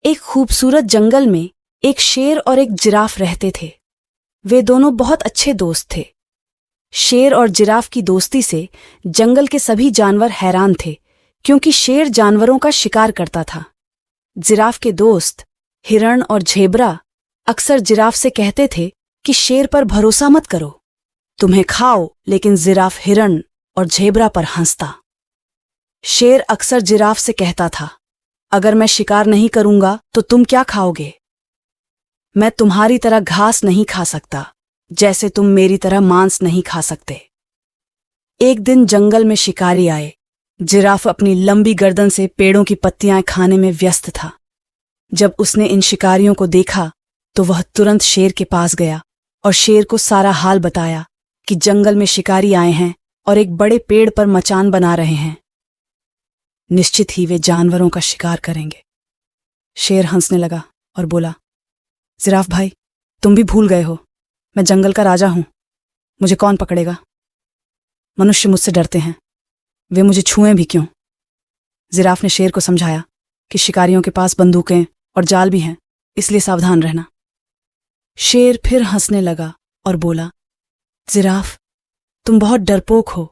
एक खूबसूरत जंगल में एक शेर और एक जिराफ रहते थे। वे दोनों बहुत अच्छे दोस्त थे। शेर और जिराफ की दोस्ती से जंगल के सभी जानवर हैरान थे, क्योंकि शेर जानवरों का शिकार करता था। जिराफ के दोस्त हिरण और झेब्रा अक्सर जिराफ से कहते थे कि शेर पर भरोसा मत करो, तुम्हें खाओ। लेकिन जिराफ हिरण और झेब्रा पर हंसता। शेर अक्सर जिराफ से कहता था, अगर मैं शिकार नहीं करूंगा तो तुम क्या खाओगे? मैं तुम्हारी तरह घास नहीं खा सकता, जैसे तुम मेरी तरह मांस नहीं खा सकते। एक दिन जंगल में शिकारी आए। जिराफ अपनी लंबी गर्दन से पेड़ों की पत्तियां खाने में व्यस्त था। जब उसने इन शिकारियों को देखा तो वह तुरंत शेर के पास गया और शेर को सारा हाल बताया कि जंगल में शिकारी आए हैं और एक बड़े पेड़ पर मचान बना रहे हैं। निश्चित ही वे जानवरों का शिकार करेंगे। शेर हंसने लगा और बोला, जिराफ भाई, तुम भी भूल गए हो, मैं जंगल का राजा हूं। मुझे कौन पकड़ेगा? मनुष्य मुझसे डरते हैं, वे मुझे छुएं भी क्यों? जिराफ ने शेर को समझाया कि शिकारियों के पास बंदूकें और जाल भी हैं, इसलिए सावधान रहना। शेर फिर हंसने लगा और बोला, जिराफ, तुम बहुत डरपोक हो।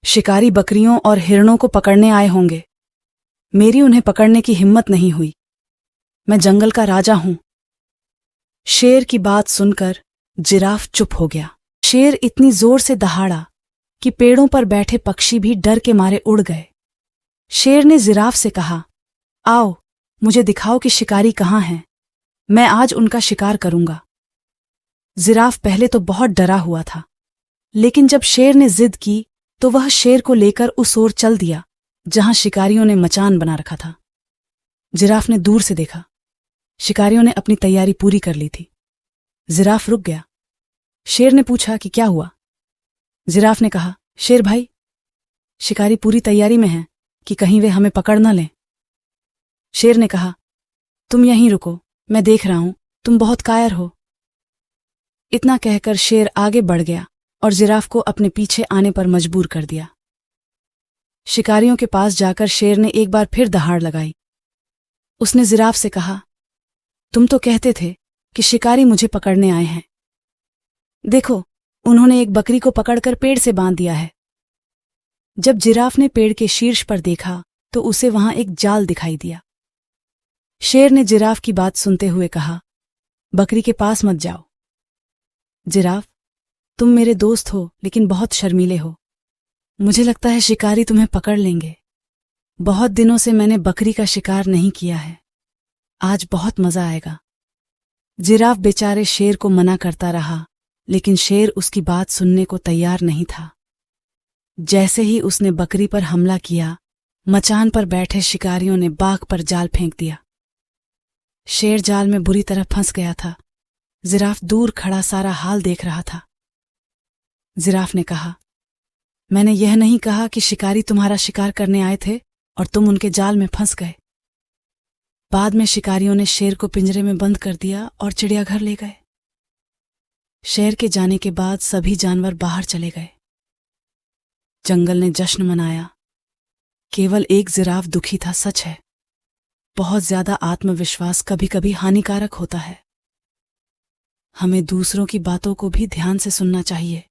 शिकारी बकरियों और हिरणों को पकड़ने आए होंगे। मेरी उन्हें पकड़ने की हिम्मत नहीं हुई। मैं जंगल का राजा हूं। शेर की बात सुनकर जिराफ चुप हो गया। शेर इतनी जोर से दहाड़ा कि पेड़ों पर बैठे पक्षी भी डर के मारे उड़ गए। शेर ने जिराफ से कहा, आओ, मुझे दिखाओ कि शिकारी कहाँ हैं। मैं आज उनका शिकार करूंगा। जिराफ पहले तो बहुत डरा हुआ था, लेकिन जब शेर ने जिद की तो वह शेर को लेकर उस ओर चल दिया जहां शिकारियों ने मचान बना रखा था। जिराफ ने दूर से देखा, शिकारियों ने अपनी तैयारी पूरी कर ली थी। जिराफ रुक गया। शेर ने पूछा कि क्या हुआ? जिराफ ने कहा, शेर भाई, शिकारी पूरी तैयारी में हैं कि कहीं वे हमें पकड़ न लें। शेर ने कहा, तुम यहीं रुको, मैं देख रहा हूं, तुम बहुत कायर हो। इतना कहकर शेर आगे बढ़ गया और जिराफ को अपने पीछे आने पर मजबूर कर दिया। शिकारियों के पास जाकर शेर ने एक बार फिर दहाड़ लगाई। उसने जिराफ से कहा, तुम तो कहते थे कि शिकारी मुझे पकड़ने आए हैं। देखो, उन्होंने एक बकरी को पकड़कर पेड़ से बांध दिया है। जब जिराफ ने पेड़ के शीर्ष पर देखा तो उसे वहां एक जाल दिखाई दिया। शेर ने जिराफ की बात सुनते हुए कहा, बकरी के पास मत जाओ। जिराफ, तुम मेरे दोस्त हो लेकिन बहुत शर्मीले हो। मुझे लगता है शिकारी तुम्हें पकड़ लेंगे। बहुत दिनों से मैंने बकरी का शिकार नहीं किया है। आज बहुत मजा आएगा। जिराफ बेचारे शेर को मना करता रहा, लेकिन शेर उसकी बात सुनने को तैयार नहीं था। जैसे ही उसने बकरी पर हमला किया, मचान पर बैठे शिकारियों ने बाघ पर जाल फेंक दिया। शेर जाल में बुरी तरह फंस गया था। जिराफ दूर खड़ा सारा हाल देख रहा था। जिराफ ने कहा, मैंने यह नहीं कहा कि शिकारी तुम्हारा शिकार करने आए थे और तुम उनके जाल में फंस गए। बाद में शिकारियों ने शेर को पिंजरे में बंद कर दिया और चिड़ियाघर ले गए। शेर के जाने के बाद सभी जानवर बाहर चले गए। जंगल ने जश्न मनाया। केवल एक जिराफ दुखी था, सच है। बहुत ज्यादा आत्मविश्वास कभी कभी हानिकारक होता है। हमें दूसरों की बातों को भी ध्यान से सुनना चाहिए।